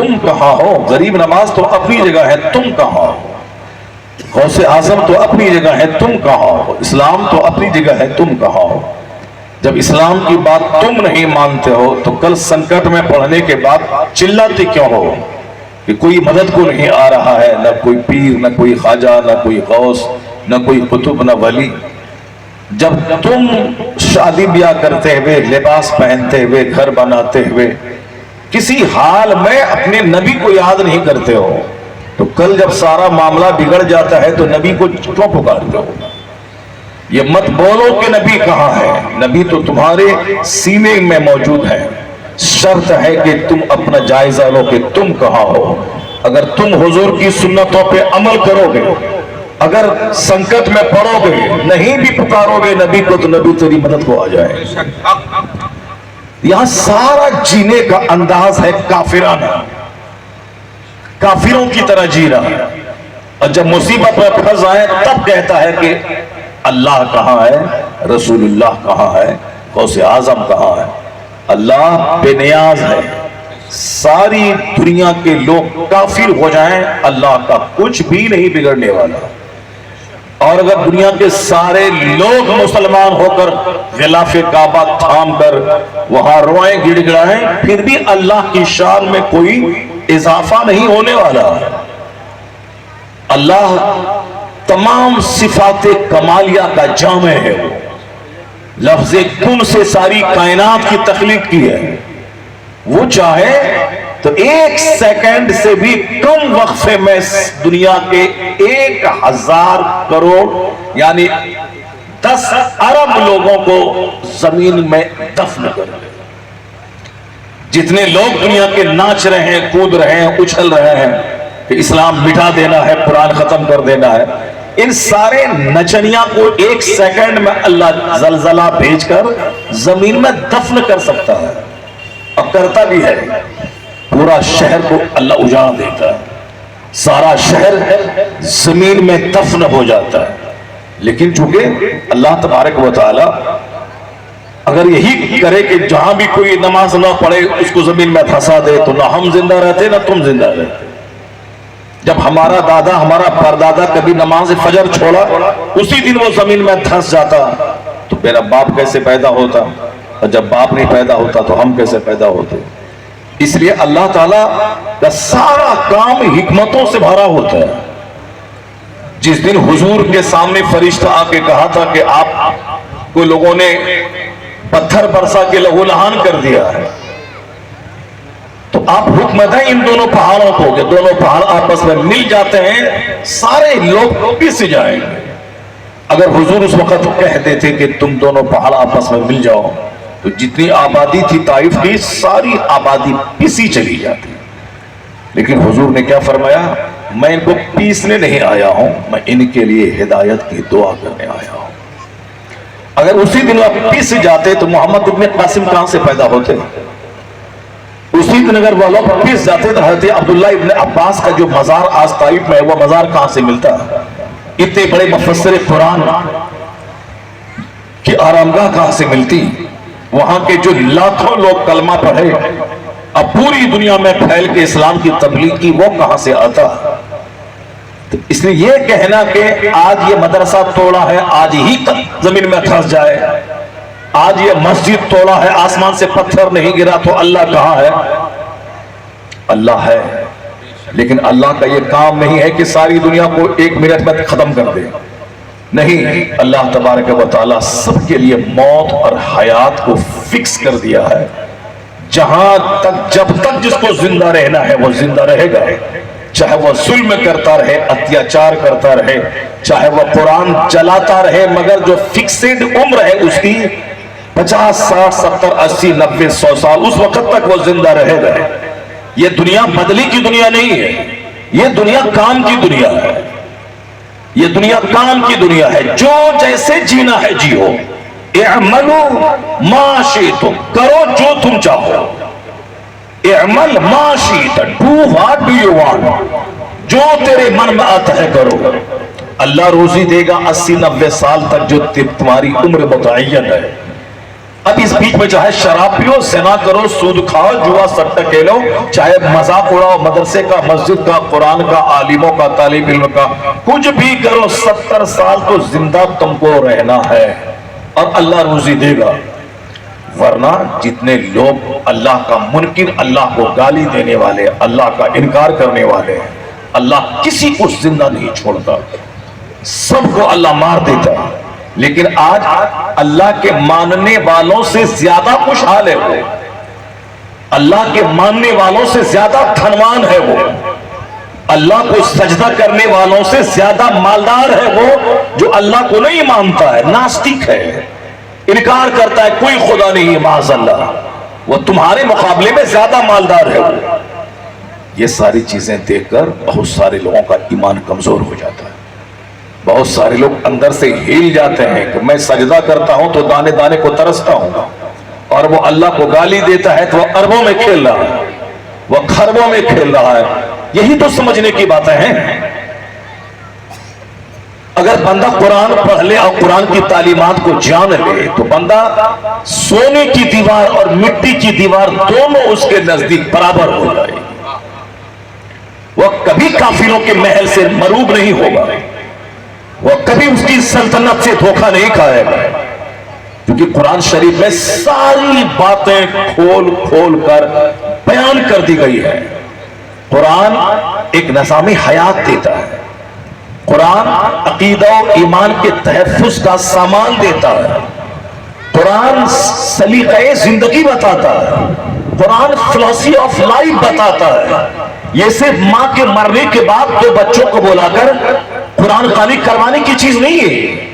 تم کہاں ہو؟ غریب نواز تو اپنی جگہ ہے، تم کہاں ہو؟ غوث اعظم تو اپنی جگہ ہے، تم کہاں ہو؟ اسلام تو اپنی جگہ ہے، تم کہاں ہو؟ جب اسلام کی بات تم نہیں مانتے ہو تو کل سنکٹ میں پڑھنے کے بعد چلاتے کیوں ہو کہ کوئی مدد کو نہیں آ رہا ہے؟ نہ کوئی پیر، نہ کوئی خواجہ، نہ کوئی غوث، نہ کوئی قطب، نہ ولی۔ جب تم شادی بیاہ کرتے ہوئے، لباس پہنتے ہوئے، گھر بناتے ہوئے کسی حال میں اپنے نبی کو یاد نہیں کرتے ہو تو کل جب سارا معاملہ بگڑ جاتا ہے تو نبی کو کیوں پکارتے ہو؟ یہ مت بولو کہ نبی کہاں ہے، نبی تو تمہارے سینے میں موجود ہے۔ شرط ہے کہ تم اپنا جائزہ لو کہ تم کہاں ہو۔ اگر تم حضور کی سنتوں پہ عمل کرو گے، اگر سنکٹ میں پڑو گے، نہیں بھی پکارو گے نبی کو تو نبی تیری مدد کو آ جائے۔ یہاں سارا جینے کا انداز ہے کافرانہ، کافروں کی طرح جی رہا ہے، اور جب مصیبت میں پھنس آئے تب کہتا ہے کہ اللہ کہاں ہے، رسول اللہ کہاں ہے، غوث اعظم کہاں ہے۔ اللہ بے نیاز ہے، ساری دنیا کے لوگ کافر ہو جائیں اللہ کا کچھ بھی نہیں بگڑنے والا، اور اگر دنیا کے سارے لوگ مسلمان ہو کر غلاف کعبہ تھام کر وہاں روئیں گڑ گڑائیں پھر بھی اللہ کی شان میں کوئی اضافہ نہیں ہونے والا۔ اللہ تمام صفات کمالیہ کا جامع ہے، وہ لفظ کن سے ساری کائنات کی تخلیق کی ہے۔ وہ چاہے تو 1 سیکنڈ سے بھی کم وقفے میں دنیا کے 1000 کروڑ یعنی 10 ارب لوگوں کو زمین میں دفن کر دے۔ جتنے لوگ دنیا کے ناچ رہے ہیں، کود رہے ہیں، اچھل رہے ہیں کہ اسلام مٹا دینا ہے، قرآن ختم کر دینا ہے، ان سارے نچنیاں کو 1 سیکنڈ میں اللہ زلزلہ بھیج کر زمین میں دفن کر سکتا ہے، اب کرتا بھی ہے۔ پورا شہر کو اللہ اجاڑ دیتا ہے، سارا شہر زمین میں دفن ہو جاتا ہے، لیکن چونکہ اللہ تبارک و تعالی اگر یہی کرے کہ جہاں بھی کوئی نماز نہ پڑھے اس کو زمین میں دھسا دے تو نہ ہم زندہ رہتے نہ تم زندہ رہتے۔ جب ہمارا دادا، ہمارا پردادا کبھی نماز فجر چھوڑا اسی دن وہ زمین میں دھس جاتا تو میرا باپ کیسے پیدا ہوتا، اور جب باپ نہیں پیدا ہوتا تو ہم کیسے پیدا ہوتے؟ اس لیے اللہ تعالیٰ کا سارا کام حکمتوں سے بھرا ہوتا ہے۔ جس دن حضور کے سامنے فرشتہ آ کے کہا تھا کہ آپ کو لوگوں نے پتھر برسا کے لہو لہان کر دیا ہے، تو آپ حکم دیں ان دونوں پہاڑوں کو کہ دونوں پہاڑ آپس میں مل جاتے ہیں، سارے لوگ پس جائیں گے۔ اگر حضور اس وقت کہہ دیتے کہ تم دونوں پہاڑ آپس میں مل جاؤ تو جتنی آبادی تھی طائف کی ساری آبادی پسی چلی جاتی، لیکن حضور نے کیا فرمایا؟ میں ان کو پیسنے نہیں آیا ہوں، میں ان کے لیے ہدایت کی دعا کرنے آیا ہوں۔ اگر اسی دن آپ پیس جاتے تو محمد ابن قاسم کہاں سے پیدا ہوتے؟ اسی دن اگر وہ لوگ پیس جاتے تو حضرت عبداللہ ابن عباس کا جو مزار آج طائف میں ہے وہ مزار کہاں سے ملتا؟ اتنے بڑے مفسر قرآن کی آرامگاہ کہاں سے ملتی؟ وہاں کے جو لاکھوں لوگ کلمہ پڑھے اب پوری دنیا میں پھیل کے اسلام کی تبلیغ کی وہ کہاں سے آتا؟ تو اس لیے یہ کہنا کہ آج یہ مدرسہ توڑا ہے آج ہی زمین میں دھس جائے، آج یہ مسجد توڑا ہے آسمان سے پتھر نہیں گرا تو اللہ کہاں ہے؟ اللہ ہے، لیکن اللہ کا یہ کام نہیں ہے کہ ساری دنیا کو 1 منٹ میں ختم کر دے، نہیں، اللہ تبارک و تعالیٰ سب کے لیے موت اور حیات کو فکس کر دیا ہے۔ جہاں تک جب تک جس کو زندہ رہنا ہے وہ زندہ رہے گا، چاہے وہ ظلم کرتا رہے، اتیاچار کرتا رہے، چاہے وہ قرآن چلاتا رہے، مگر جو فکسڈ عمر ہے اس کی 50 60 70 80 90 100 سال، اس وقت تک وہ زندہ رہے گا۔ یہ دنیا بدلی کی دنیا نہیں ہے، یہ دنیا کام کی دنیا ہے، یہ دنیا کام کی دنیا ہے۔ جو جیسے جینا ہے جیو، اعملوا ما شئتم، کرو جو تم چاہو، اعمل ما شئت، do what do you want، جو تیرے من میں آتا ہے کرو۔ اللہ روزی دے گا 80 90 سال تک جو تمہاری عمر متعین ہے، اب اس بیچ میں چاہے شراب پیو، زنا کرو، سود کھاؤ، جوا سٹا کھیلو، چاہے مذاق اڑاؤ مدرسے کا، مسجد کا، قرآن کا، عالموں کا، طالب علم کا، کچھ بھی کرو، 70 سال تو زندہ تم کو رہنا ہے اور اللہ روزی دے گا. ورنہ جتنے لوگ اللہ کا منکر، اللہ کو گالی دینے والے، اللہ کا انکار کرنے والے ہیں، اللہ کسی کو زندہ نہیں چھوڑتا، سب کو اللہ مار دیتا. لیکن آج اللہ کے ماننے والوں سے زیادہ خوشحال ہے وہ، اللہ کے ماننے والوں سے زیادہ دھنوان ہے وہ، اللہ کو سجدہ کرنے والوں سے زیادہ مالدار ہے وہ جو اللہ کو نہیں مانتا ہے، ناستک ہے، انکار کرتا ہے کوئی خدا نہیں معاذ اللہ، وہ تمہارے مقابلے میں زیادہ مالدار ہے وہ. یہ ساری چیزیں دیکھ کر بہت سارے لوگوں کا ایمان کمزور ہو جاتا ہے. بہت سارے لوگ اندر سے ہل جاتے ہیں کہ میں سجدہ کرتا ہوں تو دانے دانے کو ترستا ہوں، اور وہ اللہ کو گالی دیتا ہے تو وہ اربوں میں کھیل رہا ہے، وہ خربوں میں کھیل رہا ہے. یہی تو سمجھنے کی باتیں ہیں. اگر بندہ قرآن پڑھ لے اور قرآن کی تعلیمات کو جان لے تو بندہ سونے کی دیوار اور مٹی کی دیوار دونوں اس کے نزدیک برابر ہو جائے. وہ کبھی کافروں کے محل سے مروب نہیں ہوگا، وہ کبھی اس کی سلطنت سے دھوکہ نہیں کھائے گا، کیونکہ قرآن شریف میں ساری باتیں کھول کھول کر بیان کر دی گئی ہے. قرآن ایک نظام حیات دیتا ہے، قرآن عقیدہ و ایمان کے تحفظ کا سامان دیتا ہے، قرآن سلیقہ زندگی بتاتا ہے، قرآن فلسفی آف لائف بتاتا ہے. یہ صرف ماں کے مرنے کے بعد دو بچوں کو بلا کر قرآن خانی کروانے کی چیز نہیں ہے.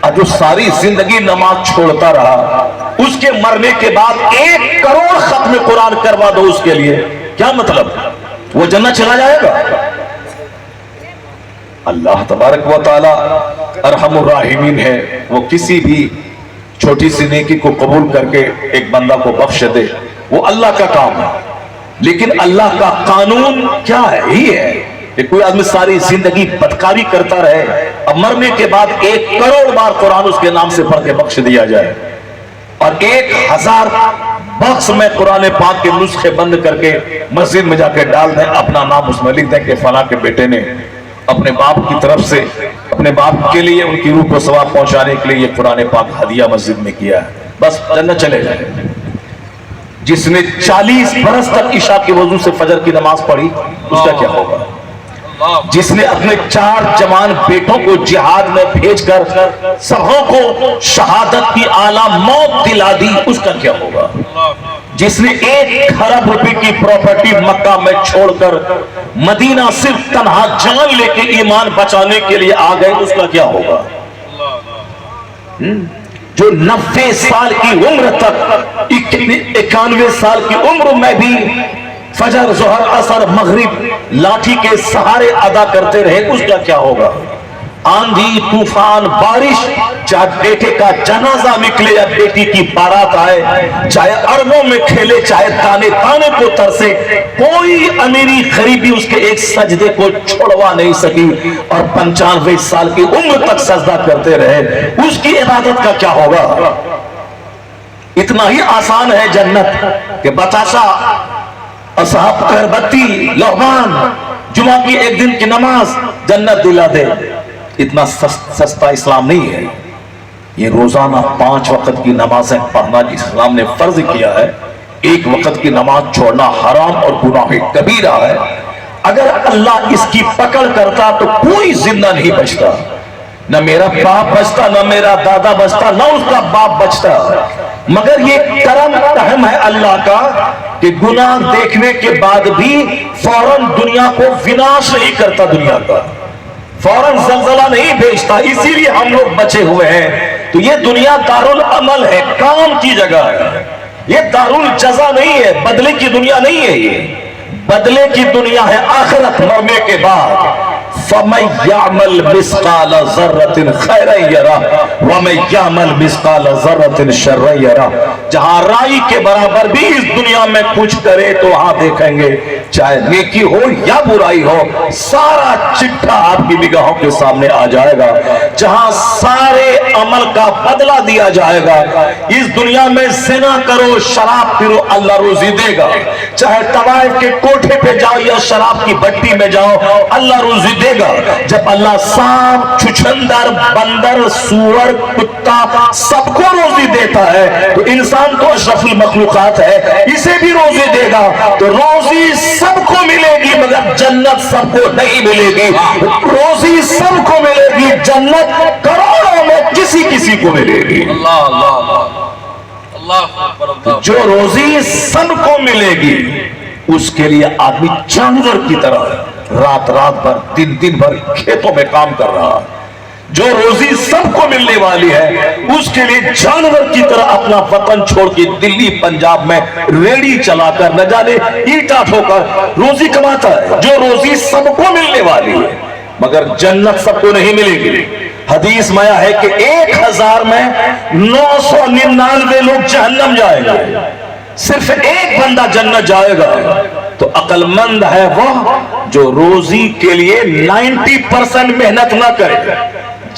اور جو ساری زندگی نماز چھوڑتا رہا، اس کے مرنے کے بعد 1 کروڑ ختم قرآن کروا دو اس کے لیے، کیا مطلب؟ وہ جنت چلا جائے گا؟ اللہ تبارک و تعالی ارحم الراحمین ہے، وہ کسی بھی چھوٹی سی نیکی کو قبول کر کے ایک بندہ کو بخش دے، وہ اللہ کا کام ہے. لیکن اللہ کا قانون کیا ہے؟ یہ ہے کہ کوئی آدمی ساری زندگی بدکاری کرتا رہے، اب مرنے کے بعد 1 کروڑ بار قرآن اس کے نام سے پڑھ کے بخش دیا جائے، اور 1000 باکس میں قرآن پاک کے نسخے بند کر کے مسجد میں جا کے ڈال دیں، اپنا نام اس میں لکھ دیں کہ فلاں کے بیٹے نے اپنے باپ کی طرف سے اپنے باپ کے لیے ان کی روح کو ثواب پہنچانے کے لیے یہ قرآن پاک ہدیہ مسجد میں کیا ہے، بس جنت چلے جائے. جس نے 40 برس تک عشاء کے وضو سے فجر کی نماز پڑھی اس کا کیا ہوگا؟ جس نے اپنے 4 جوان بیٹوں کو جہاد میں بھیج کر سبوں کو شہادت کی اعلیٰ موت دلا دی اس کا کیا ہوگا؟ جس نے 1 ارب روپے کی پراپرٹی مکہ میں چھوڑ کر مدینہ صرف تنہا جان لے کے ایمان بچانے کے لیے آ گئے اس کا کیا ہوگا؟ جو 90 سال کی عمر تک 91 سال کی عمر میں بھی فجر ظہر عصر مغرب لاٹھی کے سہارے ادا کرتے رہے اس کا کیا ہوگا؟ آندھی طوفان بارش، چاہے بیٹے کا جنازہ نکلے یا بیٹی کی بارات آئے، چاہے اربوں میں کھیلے چاہے تانے تانے کو ترسے، کوئی امیری غریبی اس کے ایک سجدے کو چھوڑوا نہیں سکی، اور 95 سال کی عمر تک سجدہ کرتے رہے اس کی عبادت کا کیا ہوگا؟ اتنا ہی آسان ہے جنت کہ بتاشا، اصحاب کربتی، لعبان، جمعہ کی 1 دن کی نماز جنت دلا دے. اتنا سستا اسلام نہیں ہے. یہ روزانہ 5 وقت کی نمازیں پڑھنا اسلام نے فرض کیا ہے. 1 وقت کی نماز چھوڑنا حرام اور گناہ کبیرہ ہے. اگر اللہ اس کی پکڑ کرتا تو کوئی زندہ نہیں بچتا، نہ میرا باپ بچتا، نہ میرا دادا بچتا، نہ اس کا باپ بچتا. مگر یہ کرم رحم ہے اللہ کا کہ گناہ دیکھنے کے بعد بھی فوراً دنیا کو وناش نہیں کرتا، دنیا کا فوراً زلزلہ نہیں بھیجتا، اسی لیے ہم لوگ بچے ہوئے ہیں. تو یہ دنیا دارالعمل ہے، کام کی جگہ ہے، یہ دارالجزا نہیں ہے، بدلے کی دنیا نہیں ہے. یہ بدلے کی دنیا ہے آخرت، مرنے کے بعد. فَمَن يَعْمَلْ مِثْقَالَ ذَرَّةٍ خَيْرًا يَرَهُ وَمَن يَعْمَلْ مِثْقَالَ ذَرَّةٍ شَرًّا يَرَهُ. جہاں رائی کے برابر بھی اس دنیا میں کچھ کرے تو وہاں دیکھیں گے چاہے نیکی ہو یا برائی ہو، سارا چٹھا آپ کی نگاہوں کے سامنے آ جائے گا، جہاں سارے عمل کا بدلہ دیا جائے گا۔ اس دنیا میں زنا کرو، شراب پیو، اللہ روزی دے گا، چاہے طوائف کے کوٹھے پہ جاؤ یا شراب کی بھٹی میں جاؤ، اللہ روزی دے گا۔ جب اللہ سانپ، چھچھندر، بندر، سور، کتا سب کو روزی دیتا ہے تو انسان تو اشرف المخلوقات ہے، اسے بھی روزی دے گا۔ تو روزی سب کو ملے گی مگر جنت سب کو نہیں ملے گی۔ روزی سب کو ملے گی، جنت کروڑوں میں کسی کو ملے گی۔ اللہ اللہ اللہ، جو روزی سب کو ملے گی اس کے لیے آدمی جانور کی طرح رات بھر دن بھر کھیتوں میں کام کر رہا ہے۔ جو روزی سب کو ملنے والی ہے اس کے لیے جانور کی طرح اپنا وطن چھوڑ کے دلی پنجاب میں ریڑی چلا کر نہ جانے اینٹا ٹھو کر روزی کماتا ہے۔ جو روزی سب کو ملنے والی ہے مگر جنت سب کو نہیں ملے گی۔ حدیث میں ہے کہ 1000 میں 999 لوگ جہنم جائیں گے، صرف ایک بندہ جنت جائے گا۔ تو عقل مند ہے وہ جو روزی کے لیے 90% محنت نہ کرے۔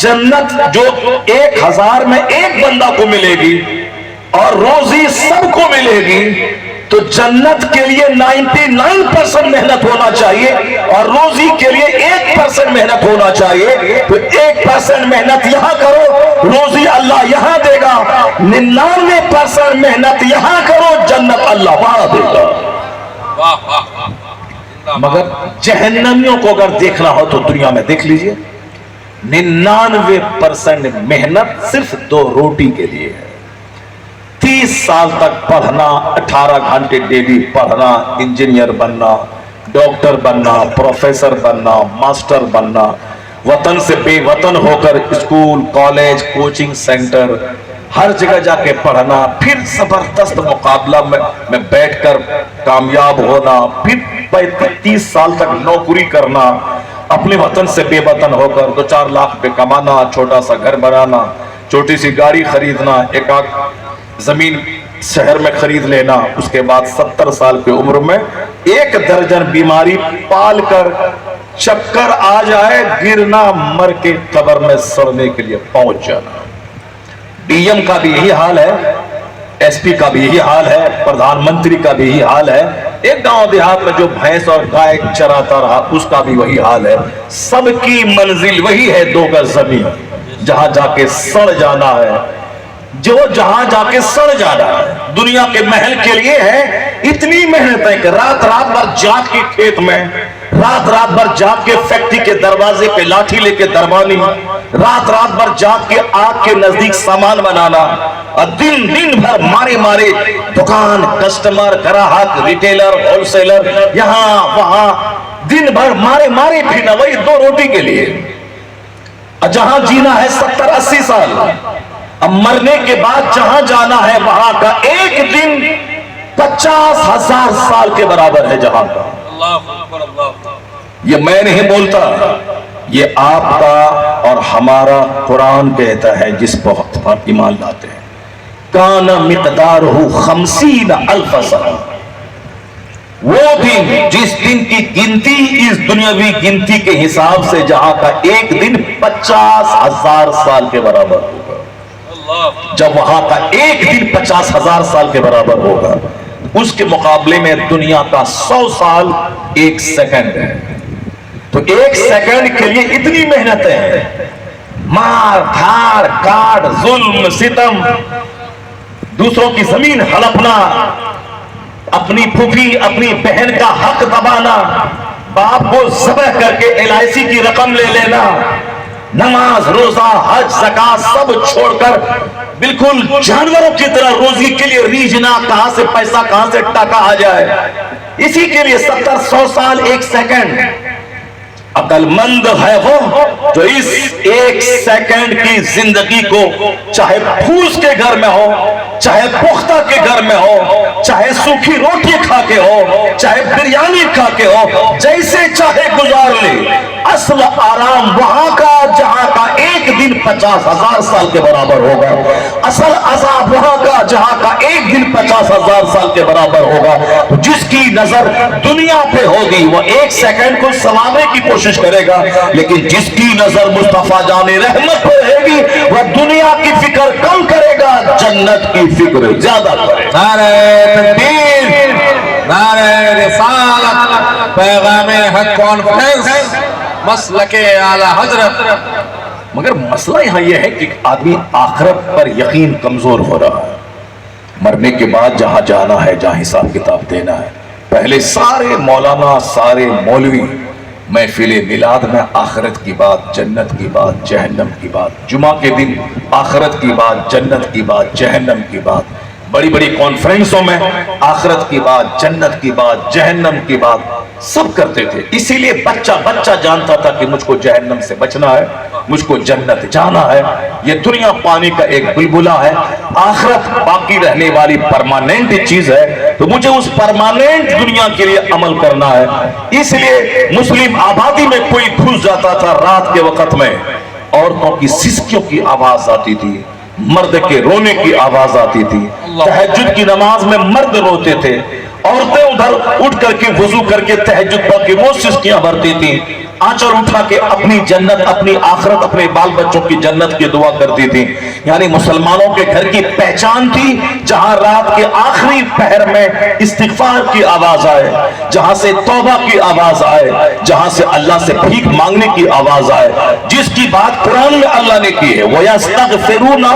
جنت جو 1000 میں ایک بندہ کو ملے گی اور روزی سب کو ملے گی، تو جنت کے لیے 99% محنت ہونا چاہیے اور روزی کے لیے 1% محنت ہونا چاہیے۔ تو 1% محنت یہاں کرو، روزی اللہ یہاں دے گا۔ 99% محنت یہاں کرو، جنت اللہ وہاں دے گا۔ مگر جہنمیوں کو اگر دیکھنا ہو تو دنیا میں دیکھ لیجئے، 99% محنت صرف 2 روٹی کے لیے ہے۔ 30 سال تک پڑھنا، 18 گھنٹے ڈیلی پڑھنا، انجینئر بننا، ڈاکٹر بننا، پروفیسر بننا، ماسٹر بننا، وطن سے بے وطن ہو کر اسکول، کالج، کوچنگ سینٹر ہر جگہ جا کے پڑھنا، پھر زبردست مقابلہ میں بیٹھ کر کامیاب ہونا، پھر 30 سال تک نوکری کرنا، اپنے وطن سے بے وطن ہو کر 2-4 لاکھ پہ کمانا، چھوٹا سا گھر بنانا، چھوٹی سی گاڑی خریدنا، ایک زمین شہر میں خرید لینا، اس کے بعد 70 سال کی عمر میں 1 درجن بیماری پال کر چکر آ جائے، گرنا، مر کے قبر میں سڑنے کے لیے پہنچ جانا۔ ڈی ایم کا بھی یہی حال ہے، ایس پی کا بھی یہی حال ہے، پردھان منتری کا بھی یہی حال ہے، ایک گاؤں دیہات میں جو بھینس اور گائے چراتا رہا اس کا بھی وہی حال ہے۔ سب کی منزل وہی ہے، 2 گز زمین، جہاں جا کے سڑ جانا ہے، جو جہاں جا کے سڑ جانا ہے۔ دنیا کے محل کے لیے ہے اتنی محنت ہے کہ رات بھر جاگ کے کھیت میں، رات بھر جاگ کے فیکٹری کے دروازے پہ لاٹھی لے کے دربانی، رات بھر جاگ کے آگ کے نزدیک سامان بنانا، اور دن بھر مارے دکان، کسٹمر، گراہک، ریٹیلر، ہول سیلر، یہاں وہاں دن بھر مارے پھرنا، وہی 2 روٹی کے لیے۔ جہاں جینا ہے 70-80 سال، اب مرنے کے بعد جہاں جانا ہے وہاں کا ایک دن 50,000 سال کے برابر ہے جہاں کا۔ یہ میں نہیں بولتا، یہ آپ کا اور ہمارا قرآن کہتا ہے، جس وقت پر ایمان لاتے ہیں۔ کان مقدارہ 50,000 سنہ، وہ دن جس دن کی گنتی اس دنیاوی گنتی کے حساب سے جہاں کا ایک دن 50,000 سال کے برابر ہوگا۔ جب وہاں کا ایک دن 50,000 سال کے برابر ہوگا، اس کے مقابلے میں دنیا کا 100 سال 1 سیکنڈ ہے۔ تو 1 سیکنڈ کے لیے اتنی محنتیں ہیں، مار دھاڑ کاٹ، ظلم ستم، دوسروں کی زمین ہڑپنا، اپنی پھوپھی اپنی بہن کا حق دبانا، باپ کو ذبح کر کے LIC کی رقم لے لینا، نماز، روزہ، حج، زکات سب چھوڑ کر بالکل جانوروں کی طرح روزی کے لیے ریجنا، کہاں سے پیسہ کہاں سے ٹاکا آ جائے، اسی کے لیے 70-100 سال 1 سیکنڈ۔ عقل مند ہے وہ جو اس 1 سیکنڈ کی زندگی کو چاہے پھوس کے گھر میں ہو چاہے پختہ کے گھر میں ہو، چاہے سوکھی روٹی کھا کے ہو، چاہے بریانی کھا کے ہو، جیسے چاہے گزار لے، اصل آرام وہاں کا جہاں کا ایک دن 50,000 سال کے برابر ہوگا، اصل عذاب وہاں کا جہاں کا ایک دن 50,000 سال کے برابر ہوگا۔ جس کی نظر دنیا پہ ہوگی وہ ایک سیکنڈ کو سنوارنے کی کوشش کرے گا، لیکن جس کی نظر مصطفیٰ جان رحمت پہ رہے گی وہ دنیا کی فکر کم کرے گا، جنت کی فکر زیادہ کرے گا۔ نعرہ تکبیر، نعرہ رسالت، پیغام حق کانفرنس، مسلک اعلیٰ حضرت۔ مگر مسئلہ یہاں یہ ہے کہ آدمی آخرت پر یقین کمزور ہو رہا ہے، مرنے کے بعد جہاں جانا ہے، جہاں حساب کتاب دینا ہے۔ پہلے سارے مولانا، سارے مولوی محفل میلاد میں آخرت کی بات، جنت کی بات، جہنم کی بات، جمعہ کے دن آخرت کی بات، جنت کی بات، جہنم کی بات، بڑی بڑی کانفرنسوں میں آخرت کی بات، جنت کی بات، جہنم کی بات سب کرتے تھے۔ اسی لیے بچہ جانتا تھا کہ مجھ کو جہنم سے بچنا ہے، مجھ کو جنت جانا ہے۔ یہ دنیا پانی کا ایک بلبلہ ہے، آخرت باقی رہنے والی پرماننٹ چیز ہے، تو مجھے اس پرماننٹ دنیا کے لیے عمل کرنا ہے۔ اس لیے مسلم آبادی میں کوئی گھس جاتا تھا رات کے وقت میں، عورتوں کی سسکیوں کی آواز آتی تھی، مرد کے رونے کی آواز آتی تھی، تہجد کی نماز میں مرد روتے تھے، عورتیں ادھر اٹھ کر کے وضو کر کے تہجد پڑھ کے وہ سسکیاں بھرتی تھیں، آنچل اٹھا کے اپنی جنت، اپنی آخرت، اپنے بال بچوں کی جنت کی دعا کرتی تھی۔ یعنی مسلمانوں کے گھر کی پہچان تھی جہاں رات کے آخری پہر میں استغفار کی آواز آئے، جہاں سے توبہ کی آواز آئے، جہاں سے اللہ سے بھیک مانگنے کی آواز آئے، جس کی بات قرآن میں اللہ نے کی ہے وَيَسْتَغْفِرُونَ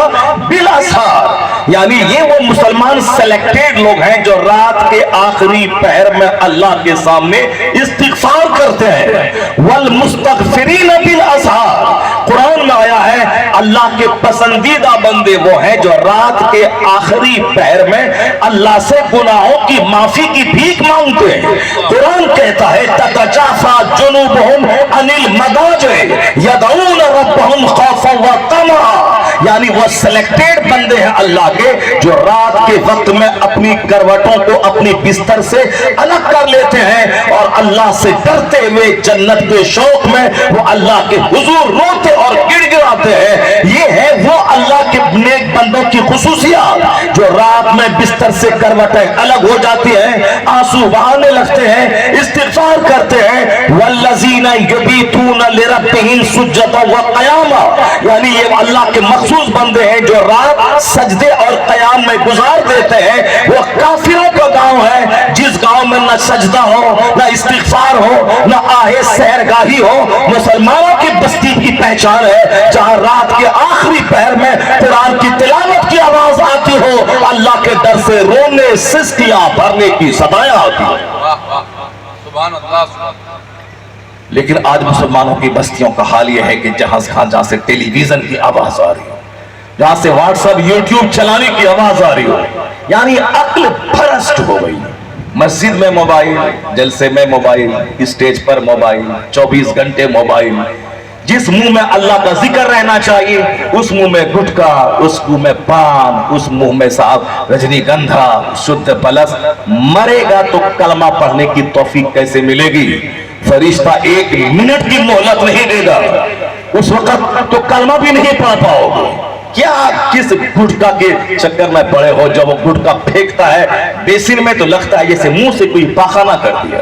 بِالْأَسْحَارِ، یعنی یہ وہ مسلمان سلیکٹڈ لوگ ہیں جو رات کے آخری پہر میں اللہ کے سامنے استغفار کرتے ہیں۔ والمستغفرین بالاسحار، قرآن میں آیا ہے اللہ کے پسندیدہ بندے وہ ہیں جو رات کے آخری پہر میں اللہ سے گناہوں کی معافی کی بھیک مانگتے ہیں۔ قرآن کہتا ہے تتجافا جنوبہم عن المضاجع یدعون ربہم خوفا وطمعا، یعنی وہ سلیکٹڈ بندے ہیں اللہ کے جو رات کے وقت میں اپنی کروٹوں کو اپنی بستر سے الگ کر لیتے ہیں اور اللہ سے ڈرتے ہوئے جنت کے شوق میں وہ اللہ کے حضور روتے اور گڑ گڑاتے ہیں۔ یہ ہے وہ اللہ کے نیک بندوں کی خصوصیات جو رات میں بستر سے کروٹیں الگ ہو جاتی ہیں، آنسو بہانے لگتے ہیں، استغفار کرتے ہیں۔ والذین یبیتون لربہم سجدا وقیاما، یعنی یہ اللہ کے مخصوص بندے ہیں جو رات سجدے اور قیام میں گزار دیتے ہیں۔ وہ کافروں کا گاؤں ہے جس گاؤں میں نہ سجدہ ہو، نہ استغفار ہو، نہ آہے سحرگاہی ہو۔ مسلمانوں کی بستی کی پہچان ہے جہاں رات کے آخری پہر میں قرآن کی تلاوت کی آواز آتی ہو، اللہ کے در سے رونے سسکیاں بھرنے کی صدائیں آتی ہیں۔ سبحان اللہ، سبحان اللہ۔ لیکن آج مسلمانوں کی بستیوں کا حال یہ ہے کہ جہاں سے ٹیلی ویژن کی آواز آ رہی ہو، جہاں سے واٹس ایپ یوٹیوب چلانے کی آواز آ رہی ہو، یعنی عقل پرست ہو گئی۔ مسجد میں موبائل، جلسے میں موبائل، اسٹیج پر موبائل، 24 گھنٹے موبائل۔ جس منہ میں اللہ کا ذکر رہنا چاہیے اس منہ میں گٹکا، اس منہ میں پان، اس منہ میں صاحب رجنی گندھا، شدھ پلس۔ مرے گا تو کلمہ پڑھنے کی توفیق کیسے ملے گی؟ فرشتہ 1 منٹ کی مہلت نہیں دے گا، اس وقت تو کلمہ بھی نہیں پڑھ پاؤ گے۔ کیا کس گٹکا کے چکر میں پڑے ہو؟ جب وہ گٹکا پھینکتا ہے بیسن میں تو لگتا ہے جیسے منہ سے کوئی پاخانہ کر دیا،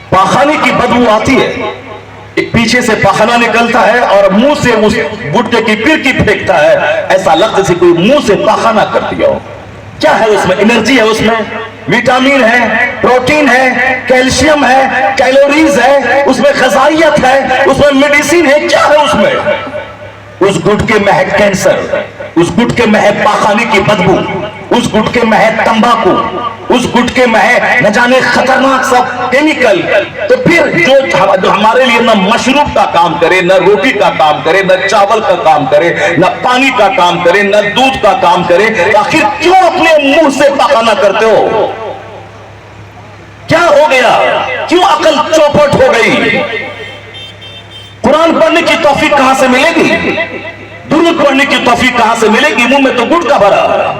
پاخانے کی بدبو آتی ہے، ایک پیچھے سے پاخانہ نکلتا ہے اور منہ سے اس گٹکے کی پھرکی پھینکتا ہے، ایسا لگتا ہے جیسے کوئی منہ سے پاخانہ کر دیا ہو۔ کیا ہے اس میں؟ انرجی ہے اس میں، وٹامن ہے، پروٹین ہے، کیلشیم ہے، کیلوریز ہے، اس میں غذائیت ہے، اس میں میڈیسن ہے۔ کیا ہے اس میں؟ اس گٹکے میں ہے کینسر، اس گٹکے میں ہے پاخانے کی بدبو، اس گٹکے میں ہے تمباکو، اس گٹکے میں ہے نہ جانے خطرناک سب کیمیکل۔ تو پھر جو ہمارے لیے نہ مشروب کا کام کرے، نہ روٹی کا کام کرے، نہ چاول کا کام کرے، نہ پانی کا کام کرے، نہ دودھ کا کام کرے، آخر کیوں اپنے منہ سے پاخانہ کرتے ہو؟ کیا ہو گیا؟ کیوں عقل چوپٹ ہو گئی؟ قرآن پڑھنے کی توفیق کہاں سے ملے گی؟ درود پڑھنے کی توفیق کہاں سے ملے گی؟ منہ میں تو گٹکا بھرا،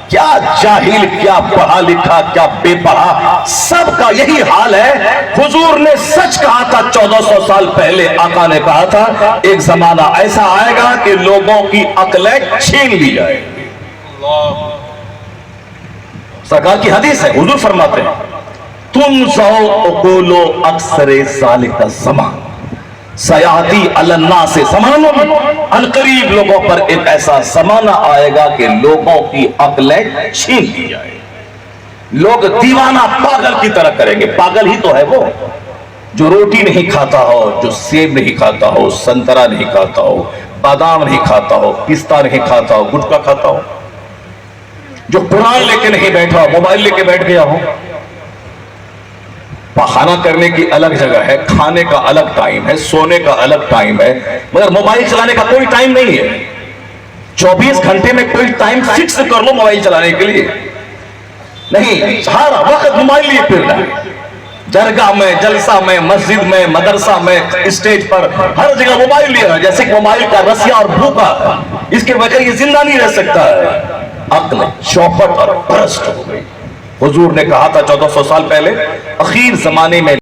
کیا جاہل، کیا پڑھا لکھا، کیا بے پڑھا، سب کا یہی حال ہے۔ حضور نے سچ کہا تھا 1400 سال پہلے، آقا نے کہا تھا ایک زمانہ ایسا آئے گا کہ لوگوں کی عقلیں چھین لی جائے گی۔ سرکار کی حدیث ہے، حضور فرماتے ہیں تنزع عقول اکثر ذالک الزمان سیاتی علی الناس زمان، عنقریب لوگوں پر ایک ایسا زمانہ آئے گا کہ لوگوں کی عقلیں چھین لی جائے، لوگ دیوانہ پاگل کی طرح کریں گے۔ پاگل ہی تو ہے وہ جو روٹی نہیں کھاتا ہو، جو سیب نہیں کھاتا ہو، سنترا نہیں کھاتا ہو، بادام نہیں کھاتا ہو، پستہ نہیں کھاتا ہو، گٹکا کھاتا ہو، جو قرآن لے کے نہیں بیٹھا ہو، موبائل لے کے بیٹھ گیا ہو۔ پخانہ کرنے کی الگ جگہ ہے، کھانے کا الگ ٹائم ہے، سونے کا الگ ٹائم ہے، مگر موبائل چلانے کا کوئی ٹائم نہیں ہے۔ 24 گھنٹے میں کوئی ٹائم فکس کر لو موبائل چلانے کے لیے نہیں، سارا وقت موبائل لیے پھرنا ہے۔ درگاہ میں، جلسہ میں، مسجد میں، مدرسہ میں، اسٹیج پر، ہر جگہ موبائل لیا ہے، جیسے کہ موبائل کا رسیا اور بھوکا ہے، اس کے بغیر یہ زندہ نہیں رہ سکتا ہے۔ عقل چوپٹ اور برسٹ ہو گئی۔ حضور نے کہا تھا 1400 سال پہلے، اخیر زمانے میں